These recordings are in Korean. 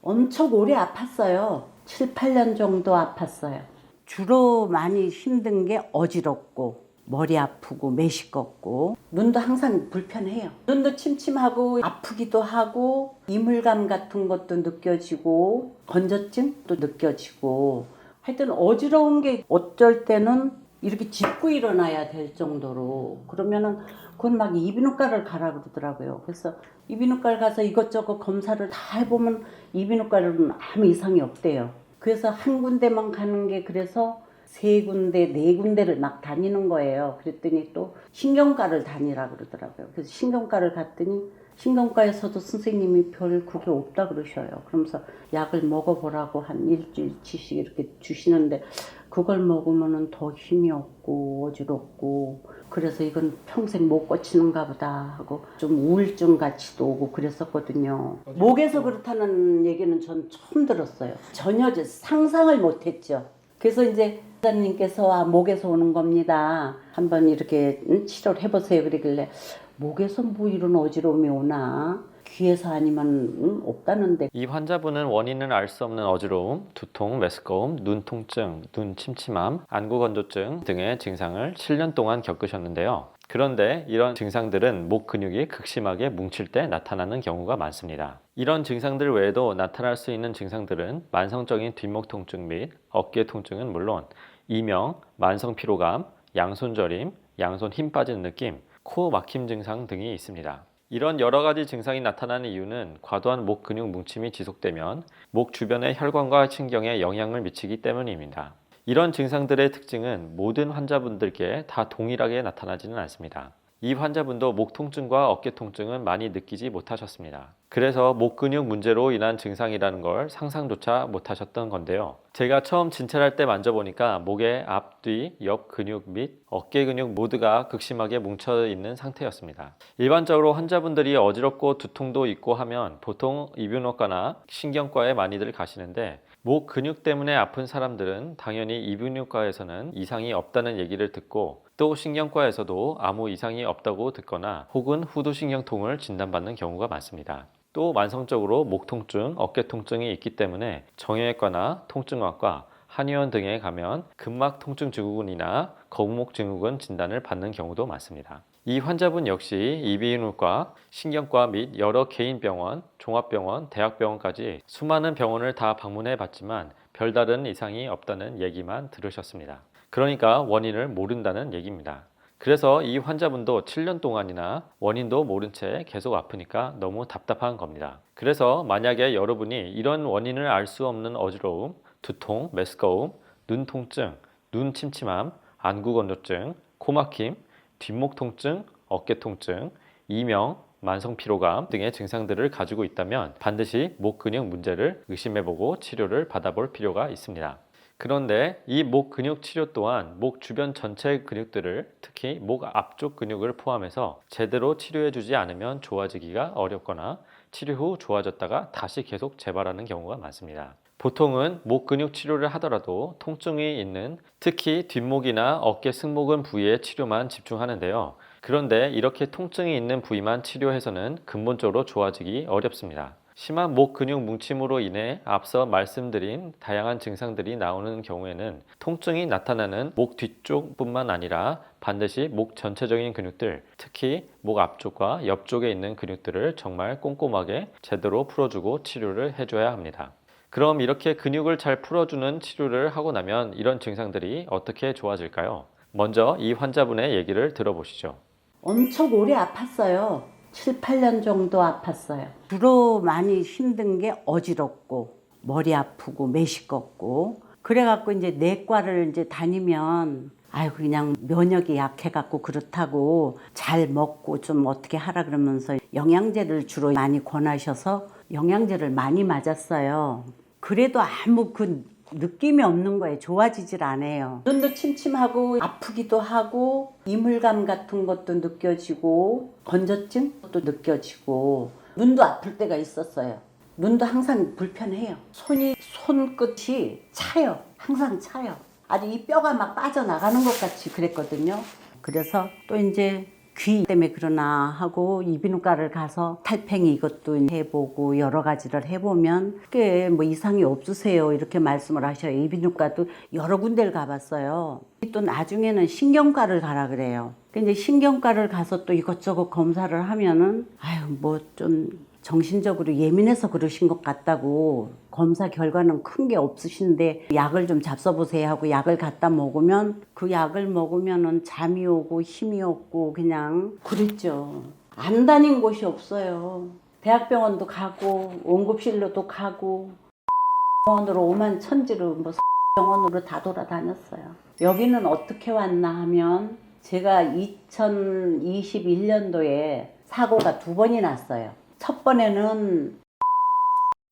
엄청 오래 아팠어요. 7, 8년 정도 아팠어요. 주로 많이 힘든 게 어지럽고 머리 아프고 메시껍고 눈도 항상 불편해요. 눈도 침침하고 아프기도 하고 이물감 같은 것도 느껴지고 건조증도 느껴지고 하여튼 어지러운 게 어쩔 때는 이렇게 짚고 일어나야 될 정도로 그러면은 그건 막 이비인후과를 가라 그러더라고요. 그래서 이비인후과를 가서 이것저것 검사를 다 해보면 이비인후과로는 아무 이상이 없대요. 그래서 한 군데만 가는 게 그래서 세 군데, 네 군데를 막 다니는 거예요. 그랬더니 또 신경과를 다니라 그러더라고요. 그래서 신경과를 갔더니 신경과에서도 선생님이 별 그게 없다 그러셔요. 그러면서 약을 먹어보라고 한 일주일치씩 이렇게 주시는데 그걸 먹으면은 더 힘이 없고 어지럽고 그래서 이건 평생 못 고치는가 보다 하고 좀 우울증 같이도 오고 그랬었거든요. 목에서 그렇다는 얘기는 전 처음 들었어요. 전혀 상상을 못 했죠. 그래서 이제 사장님께서 목에서 오는 겁니다. 한번 이렇게 치료를 해보세요. 그러길래 목에서 뭐 이런 어지러움이 오나? 귀에서 아니면 없다는데. 이 환자분은 원인을 알 수 없는 어지러움, 두통, 메스꺼움, 눈 통증, 눈 침침함, 안구 건조증 등의 증상을 7년 동안 겪으셨는데요. 그런데 이런 증상들은 목 근육이 극심하게 뭉칠 때 나타나는 경우가 많습니다. 이런 증상들 외에도 나타날 수 있는 증상들은 만성적인 뒷목 통증 및 어깨 통증은 물론 이명, 만성 피로감, 양손 저림, 양손 힘 빠지는 느낌, 코 막힘 증상 등이 있습니다. 이런 여러 가지 증상이 나타나는 이유는 과도한 목 근육 뭉침이 지속되면 목 주변의 혈관과 신경에 영향을 미치기 때문입니다. 이런 증상들의 특징은 모든 환자분들께 다 동일하게 나타나지는 않습니다. 이 환자분도 목 통증과 어깨 통증은 많이 느끼지 못하셨습니다. 그래서 목 근육 문제로 인한 증상이라는 걸 상상조차 못하셨던 건데요. 제가 처음 진찰할 때 만져보니까 목의 앞, 뒤, 옆 근육 및 어깨 근육 모두가 극심하게 뭉쳐 있는 상태였습니다. 일반적으로 환자분들이 어지럽고 두통도 있고 하면 보통 이비인후과나 신경과에 많이들 가시는데 목 근육 때문에 아픈 사람들은 당연히 이비인후과에서는 이상이 없다는 얘기를 듣고 또 신경과에서도 아무 이상이 없다고 듣거나 혹은 후두신경통을 진단받는 경우가 많습니다. 또 만성적으로 목 통증, 어깨 통증이 있기 때문에 정형외과나 통증학과, 한의원 등에 가면 근막 통증 증후군이나 거북목 증후군 진단을 받는 경우도 많습니다. 이 환자분 역시 이비인후과, 신경과 및 여러 개인 병원, 종합병원, 대학병원까지 수많은 병원을 다 방문해 봤지만 별다른 이상이 없다는 얘기만 들으셨습니다. 그러니까 원인을 모른다는 얘기입니다. 그래서 이 환자분도 7년 동안이나 원인도 모른 채 계속 아프니까 너무 답답한 겁니다. 그래서 만약에 여러분이 이런 원인을 알 수 없는 어지러움, 두통, 메스꺼움, 눈 통증, 눈 침침함, 안구 건조증, 코막힘, 뒷목 통증, 어깨 통증, 이명, 만성 피로감 등의 증상들을 가지고 있다면 반드시 목 근육 문제를 의심해보고 치료를 받아볼 필요가 있습니다. 그런데 이 목 근육 치료 또한 목 주변 전체 근육들을 특히 목 앞쪽 근육을 포함해서 제대로 치료해주지 않으면 좋아지기가 어렵거나 치료 후 좋아졌다가 다시 계속 재발하는 경우가 많습니다. 보통은 목 근육 치료를 하더라도 통증이 있는 특히 뒷목이나 어깨 승모근 부위의 치료만 집중하는데요. 그런데 이렇게 통증이 있는 부위만 치료해서는 근본적으로 좋아지기 어렵습니다. 심한 목 근육 뭉침으로 인해 앞서 말씀드린 다양한 증상들이 나오는 경우에는 통증이 나타나는 목 뒤쪽뿐만 아니라 반드시 목 전체적인 근육들, 특히 목 앞쪽과 옆쪽에 있는 근육들을 정말 꼼꼼하게 제대로 풀어주고 치료를 해줘야 합니다. 그럼 이렇게 근육을 잘 풀어주는 치료를 하고 나면 이런 증상들이 어떻게 좋아질까요? 먼저 이 환자분의 얘기를 들어보시죠. 엄청 오래 아팠어요. 7, 8년 정도 아팠어요. 주로 많이 힘든 게 어지럽고 머리 아프고 메시껍고 그래갖고 이제 내과를 이제 다니면 아유 그냥 면역이 약해갖고 그렇다고 잘 먹고 좀 어떻게 하라 그러면서 영양제를 주로 많이 권하셔서 영양제를 많이 맞았어요. 그래도 아무 그 느낌이 없는 거예요. 좋아지질 않아요. 눈도 침침하고 아프기도 하고 이물감 같은 것도 느껴지고 건조증도 느껴지고 눈도 아플 때가 있었어요. 눈도 항상 불편해요. 손끝이 차요. 항상 차요. 아주 이 뼈가 막 빠져나가는 것 같이 그랬거든요. 그래서 또 이제 귀 때문에 그러나 하고 이비인후과를 가서 탈팽이 이것도 해보고 여러 가지를 해보면 그게 뭐 이상이 없으세요 이렇게 말씀을 하셔요. 이비인후과도 여러 군데를 가봤어요. 또 나중에는 신경과를 가라 그래요. 근데 신경과를 가서 또 이것저것 검사를 하면은 아유 뭐 좀 정신적으로 예민해서 그러신 것 같다고, 검사 결과는 큰 게 없으신데 약을 좀 잡숴보세요 하고 약을 갖다 먹으면 그 약을 먹으면은 잠이 오고 힘이 없고 그냥 그랬죠. 안 다닌 곳이 없어요. 대학병원도 가고 응급실로도 가고 병원으로 오만천지로 뭐 병원으로 다 돌아다녔어요. 여기는 어떻게 왔나 하면 제가 2021년도에 사고가 2번이 났어요. 첫 번에는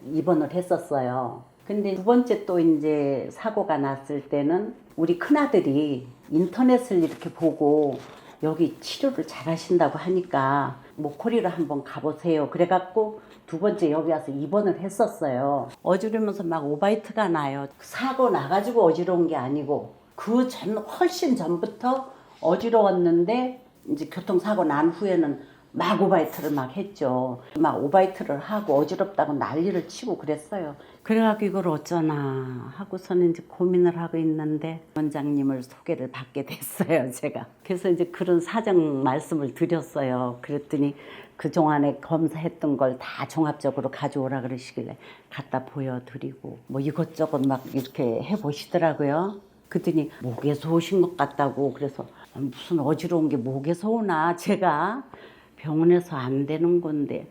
입원을 했었어요. 근데 두 번째 또 이제 사고가 났을 때는 우리 큰아들이 인터넷을 이렇게 보고 여기 치료를 잘 하신다고 하니까 목걸이로 한번 가보세요. 그래갖고 두 번째 여기 와서 입원을 했었어요. 어지르면서 막 오바이트가 나요. 사고 나가지고 어지러운 게 아니고 그 전 훨씬 전부터 어지러웠는데 이제 교통사고 난 후에는 막 오바이트를 막 했죠. 막 오바이트를 하고 어지럽다고 난리를 치고 그랬어요. 그래갖고 이걸 어쩌나 하고서는 이제 고민을 하고 있는데 원장님을 소개를 받게 됐어요, 제가. 그래서 이제 그런 사정 말씀을 드렸어요. 그랬더니 그동안에 검사했던 걸 다 종합적으로 가져오라 그러시길래 갖다 보여드리고 뭐 이것저것 막 이렇게 해보시더라고요. 그랬더니 목에서 오신 것 같다고. 그래서 무슨 어지러운 게 목에서 오나, 제가 병원에서 안 되는 건데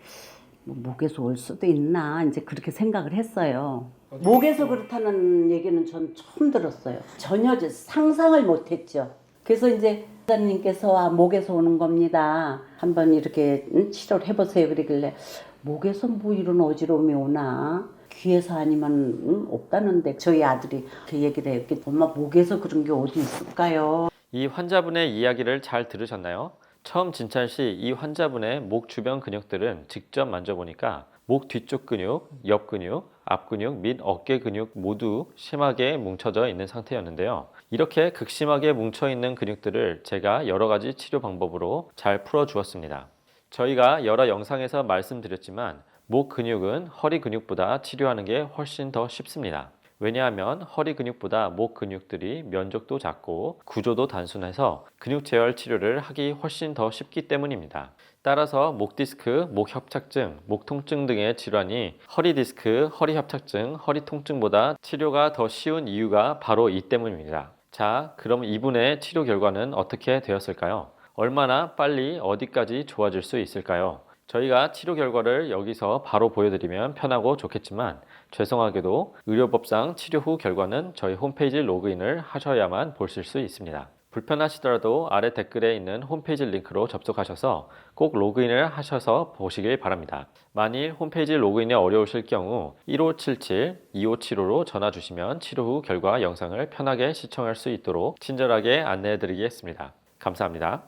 뭐 목에서 올 수도 있나 이제 그렇게 생각을 했어요. 목에서 그렇다는 얘기는 전 처음 들었어요. 전혀 상상을 못했죠. 그래서 이제 원장님께서 목에서 오는 겁니다. 한번 이렇게 치료를 해보세요. 그러길래 목에서 뭐 이런 어지러움이 오나, 귀에서 아니면 없다는데 저희 아들이 그 얘기를 해요. 엄마 목에서 그런 게 어디 있을까요? 이 환자분의 이야기를 잘 들으셨나요? 처음 진찰 시 이 환자분의 목 주변 근육들은 직접 만져보니까 목 뒤쪽 근육, 옆 근육, 앞 근육 및 어깨 근육 모두 심하게 뭉쳐져 있는 상태였는데요. 이렇게 극심하게 뭉쳐있는 근육들을 제가 여러 가지 치료 방법으로 잘 풀어주었습니다. 저희가 여러 영상에서 말씀드렸지만 목 근육은 허리 근육보다 치료하는 게 훨씬 더 쉽습니다. 왜냐하면 허리 근육보다 목 근육들이 면적도 작고 구조도 단순해서 근육 재활 치료를 하기 훨씬 더 쉽기 때문입니다. 따라서 목 디스크, 목 협착증, 목 통증 등의 질환이 허리 디스크, 허리 협착증, 허리 통증보다 치료가 더 쉬운 이유가 바로 이 때문입니다. 자, 그럼 이분의 치료 결과는 어떻게 되었을까요? 얼마나 빨리 어디까지 좋아질 수 있을까요? 저희가 치료 결과를 여기서 바로 보여드리면 편하고 좋겠지만 죄송하게도 의료법상 치료 후 결과는 저희 홈페이지 로그인을 하셔야만 보실 수 있습니다. 불편하시더라도 아래 댓글에 있는 홈페이지 링크로 접속하셔서 꼭 로그인을 하셔서 보시길 바랍니다. 만일 홈페이지 로그인이 어려우실 경우 1577-2575로 전화 주시면 치료 후 결과 영상을 편하게 시청할 수 있도록 친절하게 안내해 드리겠습니다. 감사합니다.